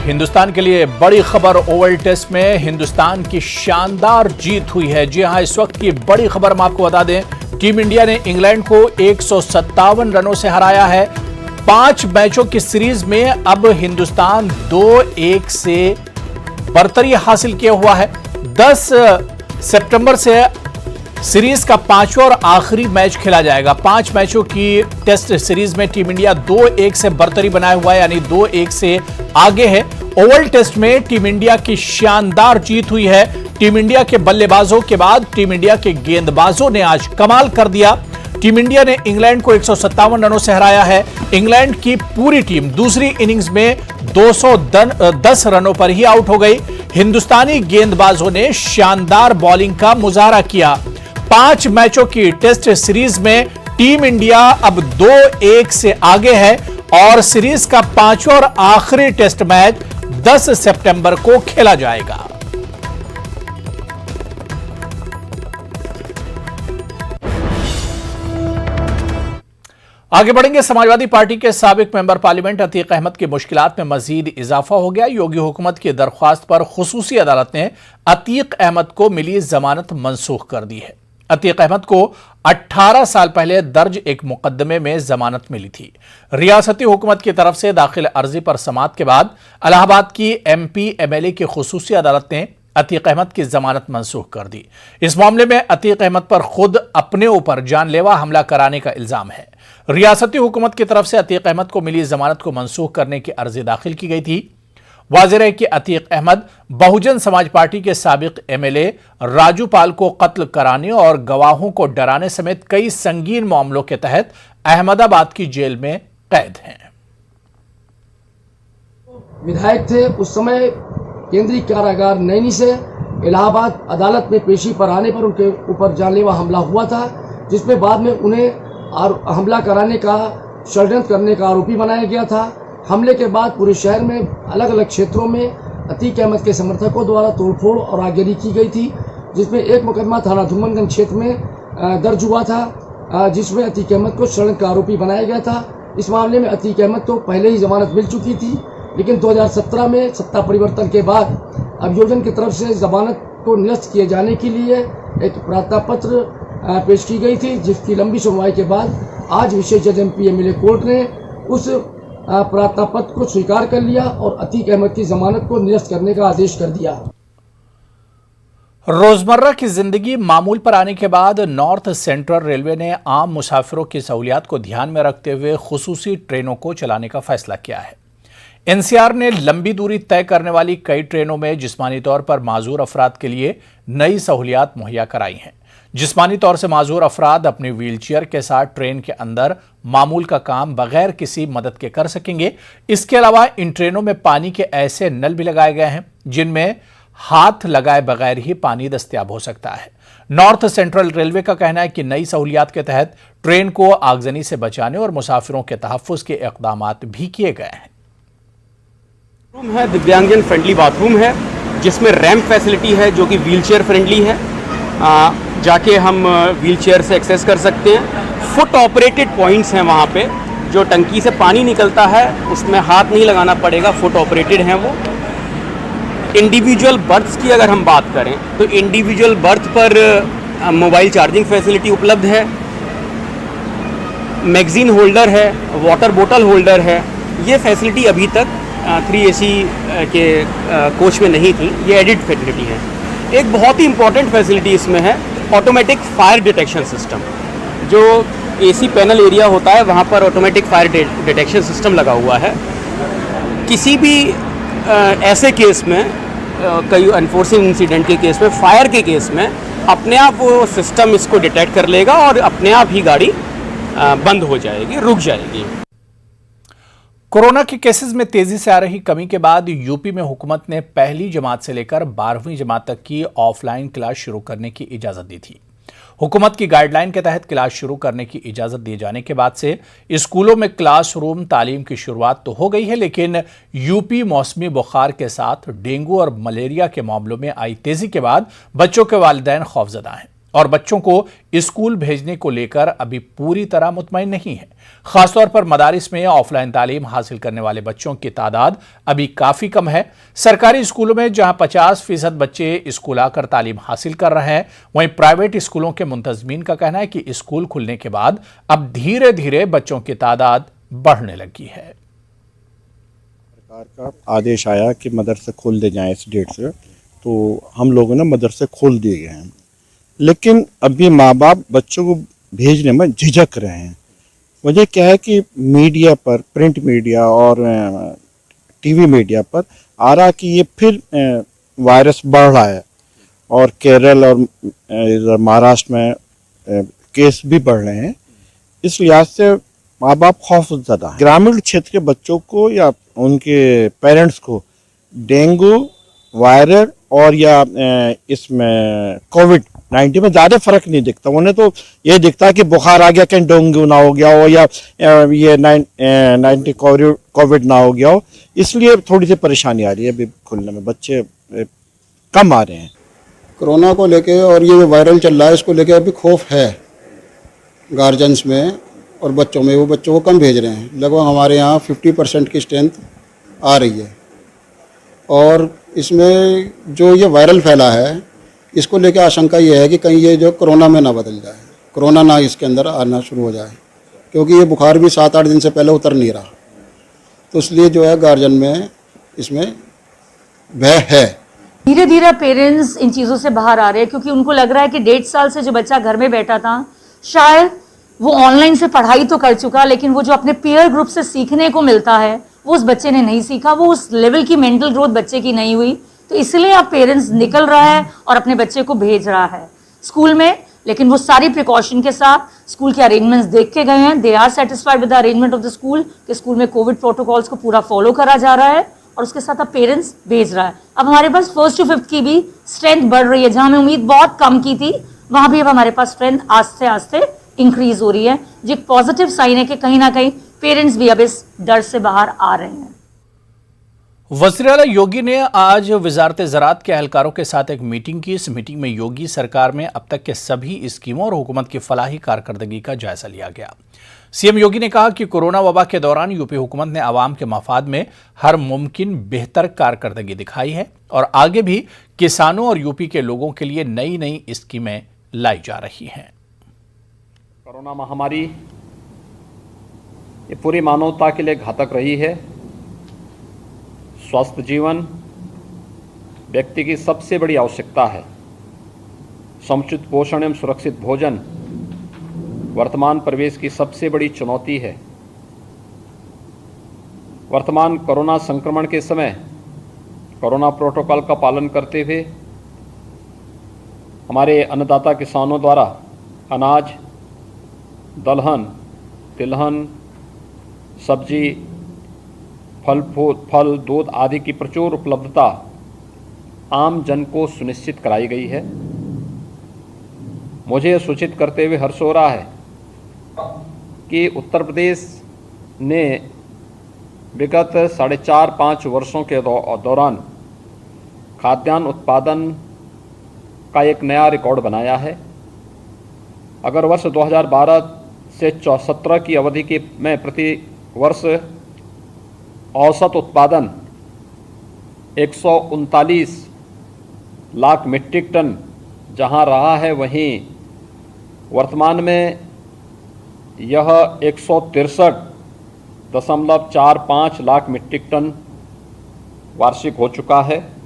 हिंदुस्तान के लिए बड़ी खबर। ओवल टेस्ट में हिंदुस्तान की शानदार जीत हुई है। जी हां, इस वक्त की बड़ी खबर हम आपको बता दें, टीम इंडिया ने इंग्लैंड को 157 रनों से हराया है। 5 मैचों की सीरीज में अब हिंदुस्तान 2-1 से बरतरी हासिल किया हुआ है। 10 सितंबर से सीरीज का 5वां और आखिरी मैच खेला जाएगा। 5 मैचों की टेस्ट सीरीज में टीम इंडिया 2-1 से बरतरी बनाए हुआ है, यानी 2-1 से आगे है। ओवल टेस्ट में टीम इंडिया की शानदार जीत हुई है। टीम इंडिया के बल्लेबाजों के बाद टीम इंडिया के गेंदबाजों ने आज कमाल कर दिया। टीम इंडिया ने इंग्लैंड को 157 रनों से हराया है। इंग्लैंड की पूरी टीम दूसरी इनिंग्स में 210 रनों पर ही आउट हो गई। हिंदुस्तानी गेंदबाजों ने शानदार बॉलिंग का मुजाहरा किया। 5 मैचों की टेस्ट सीरीज में टीम इंडिया अब 2-1 से आगे है और सीरीज का 5वां और आखिरी टेस्ट मैच 10 सितंबर को खेला जाएगा। आगे बढ़ेंगे। समाजवादी पार्टी के साबिक मेंबर पार्लियामेंट अतीक अहमद की मुश्किलात में मजीद इजाफा हो गया। योगी हुकूमत की दरख्वास्त पर खुसूसी अदालत ने अतीक अहमद को मिली जमानत मनसूख कर दी है। अतीक अहमद को 18 साल पहले दर्ज एक मुकदमे में जमानत मिली थी। रियासती हुकूमत की तरफ से दाखिल अर्जी पर समाअत के बाद इलाहाबाद की MP MLA की खुसूसी अदालत ने अतीक अहमद की जमानत मनसूख कर दी। इस मामले में अतीक अहमद पर खुद अपने ऊपर जानलेवा हमला कराने का इल्जाम है। रियासती हुकूमत की तरफ से अतीक अहमद को मिली जमानत को मनसूख करने की अर्जी दाखिल की गई थी। वाज़ेह है कि अतीक अहमद बहुजन समाज पार्टी के साबिक MLA राजू पाल को कत्ल कराने और गवाहों को डराने समेत कई संगीन मामलों के तहत अहमदाबाद की जेल में कैद हैं। विधायक थे उस समय केंद्रीय कारागार नैनी से इलाहाबाद अदालत में पेशी पर आने पर उनके ऊपर जानलेवा हमला हुआ था, जिसमें बाद में उन्हें हमला कराने का षड्यंत्र करने का आरोपी बनाया गया था। हमले के बाद पूरे शहर में अलग अलग क्षेत्रों में अतीक अहमद के समर्थकों द्वारा तोड़फोड़ और आगजनी की गई थी, जिसमें एक मुकदमा थाना धूमनगंज क्षेत्र में दर्ज हुआ था, जिसमें अतीक अहमद को षड्यंत्र का आरोपी बनाया गया था। इस मामले में अतीक अहमद को पहले ही जमानत मिल चुकी थी, लेकिन 2017 में सत्ता परिवर्तन के बाद अभियोजन की तरफ से जमानत को निरस्त किए जाने के लिए एक प्रार्थना पत्र पेश की गई थी, जिसकी लंबी सुनवाई के बाद आज विशेष जज MP MLA कोर्ट ने उस प्रार्थना पत्र को स्वीकार कर लिया और अतीक अहमद की जमानत को निरस्त करने का आदेश कर दिया। रोजमर्रा की जिंदगी मामूल पर आने के बाद नॉर्थ सेंट्रल रेलवे ने आम मुसाफिरों की सहूलियात को ध्यान में रखते हुए खुसूसी ट्रेनों को चलाने का फैसला किया है। NCR ने लंबी दूरी तय करने वाली कई ट्रेनों में जिस्मानी तौर पर माजूर अफराद के लिए नई सहूलियात मुहैया कराई हैं। जिस्मानी तौर से माजूर अफराद अपनी व्हीलचेयर के साथ ट्रेन के अंदर मामूल का काम बगैर किसी मदद के कर सकेंगे। इसके अलावा इन ट्रेनों में पानी के ऐसे नल भी लगाए गए हैं जिनमें हाथ लगाए बगैर ही पानी दस्तयाब हो सकता है। नॉर्थ सेंट्रल रेलवे का कहना है कि नई सहूलियात के तहत ट्रेन को आगजनी से बचाने और मुसाफिरों के तहफ्फुज के इक़दामात भी किए गए हैं। बाथरूम है, दिव्यांगजन फ्रेंडली बाथरूम है, जिसमें रैंप फैसिलिटी है जो कि व्हीलचेयर फ्रेंडली है। जाके हम व्हीलचेयर से एक्सेस कर सकते हैं। फुट ऑपरेटेड पॉइंट्स हैं वहाँ पे, जो टंकी से पानी निकलता है उसमें हाथ नहीं लगाना पड़ेगा, फुट ऑपरेटेड हैं वो। इंडिविजुअल बर्थ्स की अगर हम बात करें तो इंडिविजुअल बर्थ पर मोबाइल चार्जिंग फैसिलिटी उपलब्ध है, मैगजीन होल्डर है, वाटर बोतल होल्डर है। ये फैसिलिटी अभी तक 3AC के कोच में नहीं थी, ये एडिड फैसिलिटी है। एक बहुत ही इंपॉर्टेंट फैसिलिटी इसमें है ऑटोमेटिक फायर डिटेक्शन सिस्टम। जो AC पैनल एरिया होता है वहाँ पर ऑटोमेटिक फायर डिटेक्शन सिस्टम लगा हुआ है। किसी भी ऐसे केस में, कई अनफोर्सिंग इंसिडेंट के केस में, फायर के केस में अपने आप वो सिस्टम इसको डिटेक्ट कर लेगा और अपने आप ही गाड़ी बंद हो जाएगी, रुक जाएगी। कोरोना के केसेस में तेजी से आ रही कमी के बाद यूपी में हुकूमत ने पहली जमात से लेकर 12वीं जमात तक की ऑफलाइन क्लास शुरू करने की इजाजत दी थी। हुकूमत की गाइडलाइन के तहत क्लास शुरू करने की इजाजत दिए जाने के बाद से स्कूलों में क्लासरूम तालीम की शुरुआत तो हो गई है, लेकिन यूपी मौसमी बुखार के साथ डेंगू और मलेरिया के मामलों में आई तेजी के बाद बच्चों के वालिदैन खौफजदा हैं और बच्चों को स्कूल भेजने को लेकर अभी पूरी तरह मुतमईन नहीं है। खासतौर पर मदारिस में ऑफलाइन तालीम हासिल करने वाले बच्चों की तादाद अभी काफी कम है। सरकारी स्कूलों में जहां 50% बच्चे स्कूल आकर तालीम हासिल कर रहे हैं, वहीं प्राइवेट स्कूलों के मुंतजमीन का कहना है कि स्कूल खुलने के बाद अब धीरे धीरे बच्चों की तादाद बढ़ने लगी है। सरकार का आदेश आया कि मदरसे खोल दे जाएं इस डेट से, तो हम लोगों ने मदरसे खोल दिए गए हैं, लेकिन अभी माँ बाप बच्चों को भेजने में झिझक रहे हैं। वजह क्या है कि मीडिया पर, प्रिंट मीडिया और टीवी मीडिया पर आ रहा कि ये फिर वायरस बढ़ रहा है और केरल और इधर महाराष्ट्र में केस भी बढ़ रहे हैं। इस लिहाज से माँ बाप खौफज़दा हैं। ग्रामीण क्षेत्र के बच्चों को या उनके पेरेंट्स को डेंगू, वायरल और या इसमें कोविड-19 में ज़्यादा फर्क नहीं दिखता। उन्हें तो ये दिखता कि बुखार आ गया, कहीं डेंगू ना हो गया हो या ये 90 कोविड ना हो गया हो, इसलिए थोड़ी सी परेशानी आ रही है अभी खुलने में। बच्चे कम आ रहे हैं। कोरोना को लेके और ये वायरल चल रहा है, इसको लेके अभी खौफ है गार्जियंस में और बच्चों में। वो बच्चों को कम भेज रहे हैं। लगभग हमारे यहाँ 50% की स्ट्रेंथ आ रही है और इसमें जो ये वायरल फैला है, इसको लेके आशंका ये है कि कहीं ये जो कोरोना में ना बदल जाए, कोरोना ना इसके अंदर आना शुरू हो जाए, क्योंकि ये बुखार भी 7-8 दिन से पहले उतर नहीं रहा। तो इसलिए जो है गार्जियन में इसमें भय है। धीरे धीरे पेरेंट्स इन चीज़ों से बाहर आ रहे हैं, क्योंकि उनको लग रहा है कि 1.5 साल से जो बच्चा घर में बैठा था, शायद वो ऑनलाइन से पढ़ाई तो कर चुका, लेकिन वो जो अपने पीयर ग्रुप से सीखने को मिलता है वो उस बच्चे ने नहीं सीखा, वो उस लेवल की मेंटल ग्रोथ बच्चे की नहीं हुई। तो इसलिए अब पेरेंट्स निकल रहा है और अपने बच्चे को भेज रहा है स्कूल में, लेकिन वो सारी प्रिकॉशन के साथ स्कूल के अरेंजमेंट्स देख के गए हैं। They are satisfied with the arrangement of the school कि स्कूल में कोविड प्रोटोकॉल्स को पूरा फॉलो करा जा रहा है और उसके साथ अब पेरेंट्स भेज रहा है। अब हमारे पास 1st to 5th की भी स्ट्रेंथ बढ़ रही है। जहां हमें उम्मीद बहुत कम की थी, वहां भी अब हमारे पास स्ट्रेंथ आस्ते आस्ते इंक्रीज हो रही है, जो एक पॉजिटिव साइन है कि कहीं ना कहीं पेरेंट्स भी अब इस डर से बाहर आ रहे हैं। वज़ीर आला योगी ने आज वज़ारत ज़राअत के एहलकारों के साथ एक मीटिंग की। इस मीटिंग में योगी सरकार में अब तक के सभी स्कीमों और हुकूमत की फलाही कारकर्दगी का जायजा लिया गया। सीएम योगी ने कहा कि कोरोना वबा के दौरान यूपी हुकूमत ने आवाम के मफाद में हर मुमकिन बेहतर कारकर्दगी दिखाई है और आगे भी किसानों और यूपी के लोगों के लिए नई नई स्कीमें लाई जा रही हैं। कोरोना महामारी ये पूरी मानवता के लिए घातक रही है। स्वस्थ जीवन व्यक्ति की सबसे बड़ी आवश्यकता है। समुचित पोषण एवं सुरक्षित भोजन वर्तमान परिवेश की सबसे बड़ी चुनौती है। वर्तमान कोरोना संक्रमण के समय कोरोना प्रोटोकॉल का पालन करते हुए हमारे अन्नदाता किसानों द्वारा अनाज, दलहन, तिलहन, सब्जी, फल, दूध आदि की प्रचुर उपलब्धता आम जन को सुनिश्चित कराई गई है। मुझे यह सूचित करते हुए हर्ष हो रहा है कि उत्तर प्रदेश ने विगत 4.5-5 वर्षों के दौरान खाद्यान्न उत्पादन का एक नया रिकॉर्ड बनाया है। अगर वर्ष 2012 से 17 की अवधि में प्रति वर्ष औसत उत्पादन 139 लाख मीट्रिक टन जहां रहा है, वहीं वर्तमान में यह 163.45 लाख मीट्रिक टन वार्षिक हो चुका है।